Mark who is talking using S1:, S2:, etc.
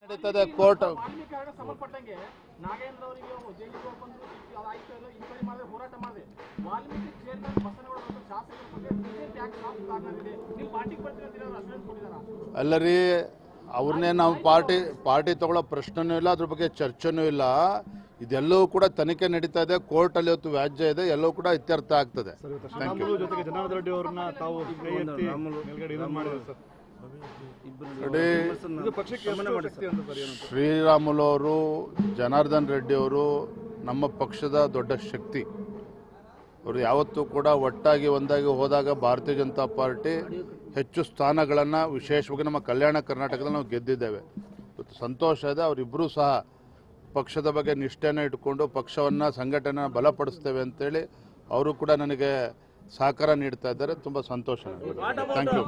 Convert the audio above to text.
S1: ನಡೀತದೆ ಕೋರ್ಟ್
S2: ಸಂಬಂಧಪಟ್ಟಂಗೆ ನಾಗೇಂದ್ರ ಅವರಿಗೆ ಜೈಲಿಗೆ ಬಂದು ಆಯ್ತು ಇನ್ಕ್ವೈರಿ ಮಾಡಿದ್ರೆ ಹೋರಾಟ ಮಾಡಿದೆ ವಾಲ್ಮೀಕಿ ಚೇರ್ಮನ್ ಬಸನಗೌಡ ಮತ್ತು ಶಾಸಕರ ಬಗ್ಗೆ ಬಿಜೆಪಿ ಯಾಕೆ ಕಾರಣವಿದೆ ನೀವು ಪಾರ್ಟಿಗೆ ಬರ್ತೀರಿ ಅಂತ ಅಸೆಂಟ್ ಕೊಟ್ಟಿದ್ದಾರಾ?
S1: ಅಲ್ಲರಿ ಅವ್ರನ್ನೇ ನಾವು ಪಾರ್ಟಿ ತಗೊಳ್ಳೋ ಪ್ರಶ್ನೆನೂ ಇಲ್ಲ, ಅದ್ರ ಬಗ್ಗೆ ಚರ್ಚೆನೂ ಇಲ್ಲ. ಇದೆಲ್ಲವೂ ಕೂಡ ತನಿಖೆ ನಡೀತಾ ಇದೆ, ಕೋರ್ಟಲ್ಲಿ ಇವತ್ತು ವ್ಯಾಜ್ಯ ಇದೆ, ಎಲ್ಲವೂ ಕೂಡ ಇತ್ಯರ್ಥ ಆಗ್ತದೆ.
S3: ಜೊತೆಗೆ ಜನಾರ್ದನ್ ರೆಡ್ಡಿ ಅವ್ರನ್ನ ತಾವು ಕೈ ಎತ್ತಿ ಮೇಲ್ಗಡೆ ಇದು ಮಾಡಿದ್ರು ಸರ್.
S1: ಶ್ರೀರಾಮುಲು ಅವರು, ಜನಾರ್ದನ್ ರೆಡ್ಡಿ ಅವರು ನಮ್ಮ ಪಕ್ಷದ ದೊಡ್ಡ ಶಕ್ತಿ. ಅವರು ಯಾವತ್ತೂ ಕೂಡ ಒಟ್ಟಾಗಿ ಒಂದಾಗಿ ಹೋದಾಗ ಭಾರತೀಯ ಜನತಾ ಪಾರ್ಟಿ ಹೆಚ್ಚು ಸ್ಥಾನಗಳನ್ನು ವಿಶೇಷವಾಗಿ ನಮ್ಮ ಕಲ್ಯಾಣ ಕರ್ನಾಟಕದಲ್ಲಿ ನಾವು ಗೆದ್ದಿದ್ದೇವೆ. ಇವತ್ತು ಸಂತೋಷ ಇದೆ. ಅವರಿಬ್ಬರೂ ಸಹ ಪಕ್ಷದ ಬಗ್ಗೆ ನಿಷ್ಠೆನ ಇಟ್ಕೊಂಡು ಪಕ್ಷವನ್ನು ಸಂಘಟನೆ ಬಲಪಡಿಸ್ತೇವೆ ಅಂತೇಳಿ ಅವರು ಕೂಡ ನನಗೆ ಸಹಕಾರ ನೀಡ್ತಾ ಇದ್ದಾರೆ. ತುಂಬ ಸಂತೋಷ. Thank you.